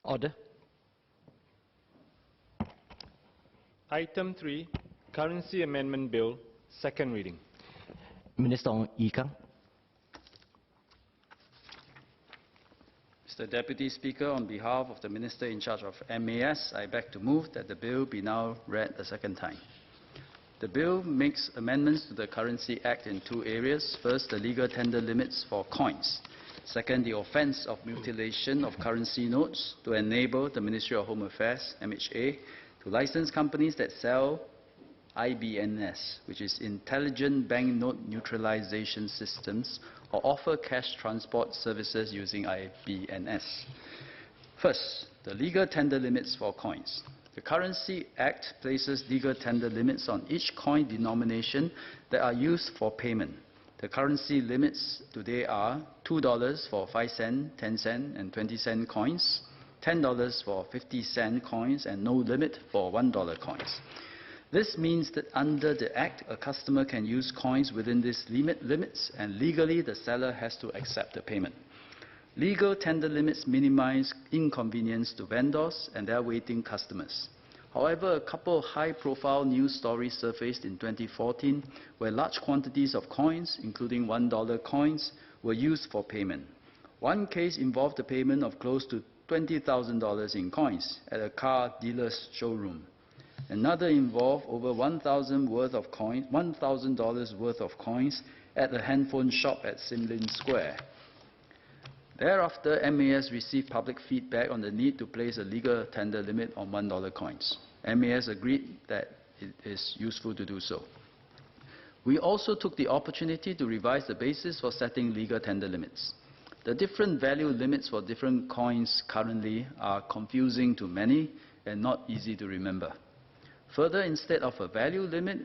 Order. Item 3, Currency Amendment Bill, second reading. Minister Ong Yi Kang. Mr. Deputy Speaker, on behalf of the Minister in charge of MAS, I beg to move that the bill be now read a second time. The bill makes amendments to the Currency Act in two areas. First, the legal tender limits for coins. Second, the offence of mutilation of currency notes to enable the Ministry of Home Affairs, MHA, to license companies that sell IBNS, which is Intelligent Bank Note Neutralization Systems, or offer cash transport services using IBNS. First, the legal tender limits for coins. The Currency Act places legal tender limits on each coin denomination that are used for payment. The currency limits today are $2 for 5 cent, 10 cent, and 20 cent coins, $10 for 50 cent coins, and no limit for $1 coins. This means that under the Act, a customer can use coins within these limits, and legally the seller has to accept the payment. Legal tender limits minimize inconvenience to vendors and their waiting customers. However, a couple of high-profile news stories surfaced in 2014 where large quantities of coins, including $1 coins, were used for payment. One case involved the payment of close to $20,000 in coins at a car dealer's showroom. Another involved over $1,000 worth of coins at a handphone shop at Sim Lim Square. Thereafter, MAS received public feedback on the need to place a legal tender limit on $1 coins. MAS agreed that it is useful to do so. We also took the opportunity to revise the basis for setting legal tender limits. The different value limits for different coins currently are confusing to many and not easy to remember. Further, instead of a value limit,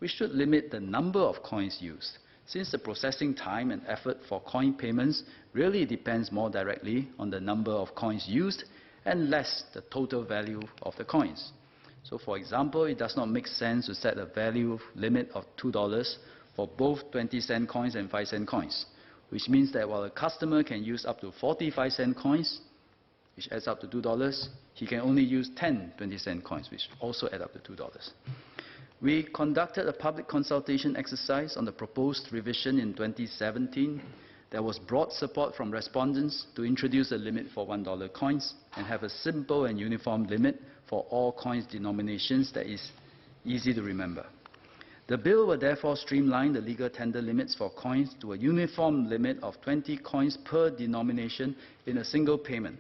we should limit the number of coins used, since the processing time and effort for coin payments really depends more directly on the number of coins used and less the total value of the coins. So, for example, it does not make sense to set a value limit of $2 for both 20-cent coins and 5-cent coins, which means that while a customer can use up to 45-cent coins, which adds up to $2, he can only use 10 20-cent coins, which also add up to $2. We conducted a public consultation exercise on the proposed revision in 2017. There was broad support from respondents to introduce a limit for $1 coins and have a simple and uniform limit for all coins denominations that is easy to remember. The bill will therefore streamline the legal tender limits for coins to a uniform limit of 20 coins per denomination in a single payment.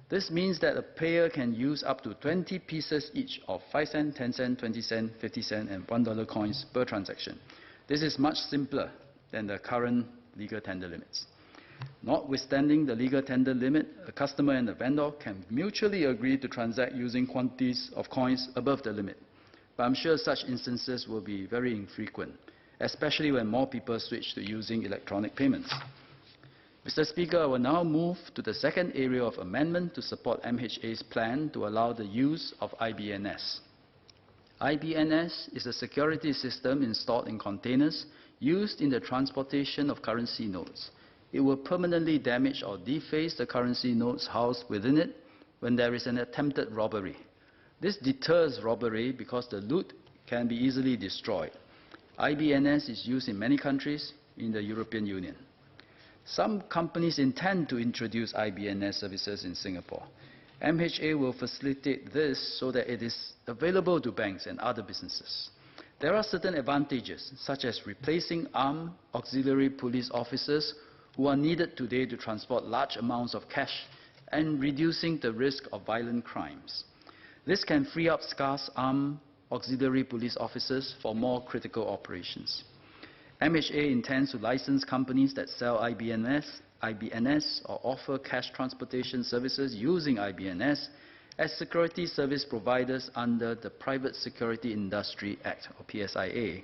This means that a payer can use up to 20 pieces each of 5 cent, 10 cent, 20 cent, 50 cent, and $1 coins per transaction. This is much simpler than the current legal tender limits. Notwithstanding the legal tender limit, a customer and a vendor can mutually agree to transact using quantities of coins above the limit. But I'm sure such instances will be very infrequent, especially when more people switch to using electronic payments. Mr. Speaker, I will now move to the second area of amendment to support MHA's plan to allow the use of IBNS. IBNS is a security system installed in containers used in the transportation of currency notes. It will permanently damage or deface the currency notes housed within it when there is an attempted robbery. This deters robbery because the loot can be easily destroyed. IBNS is used in many countries in the European Union. Some companies intend to introduce IBNS services in Singapore. MHA will facilitate this so that it is available to banks and other businesses. There are certain advantages, such as replacing armed auxiliary police officers who are needed today to transport large amounts of cash and reducing the risk of violent crimes. This can free up scarce armed auxiliary police officers for more critical operations. MHA intends to license companies that sell IBNS or offer cash transportation services using IBNS as security service providers under the Private Security Industry Act, or PSIA.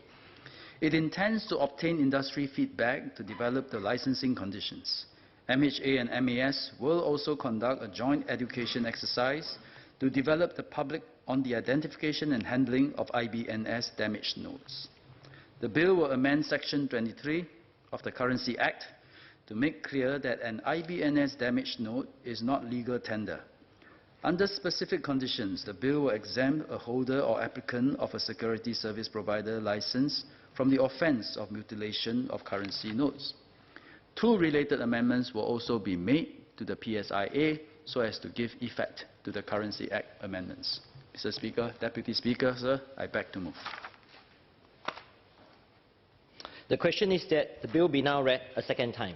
It intends to obtain industry feedback to develop the licensing conditions. MHA and MAS will also conduct a joint education exercise to develop the public on the identification and handling of IBNS damaged notes. The bill will amend Section 23 of the Currency Act to make clear that an IBNS damaged note is not legal tender. Under specific conditions, the bill will exempt a holder or applicant of a security service provider license from the offence of mutilation of currency notes. 2 related amendments will also be made to the PSIA so as to give effect to the Currency Act amendments. Mr. Speaker, Deputy Speaker, sir, I beg to move. The question is that the bill be now read a second time.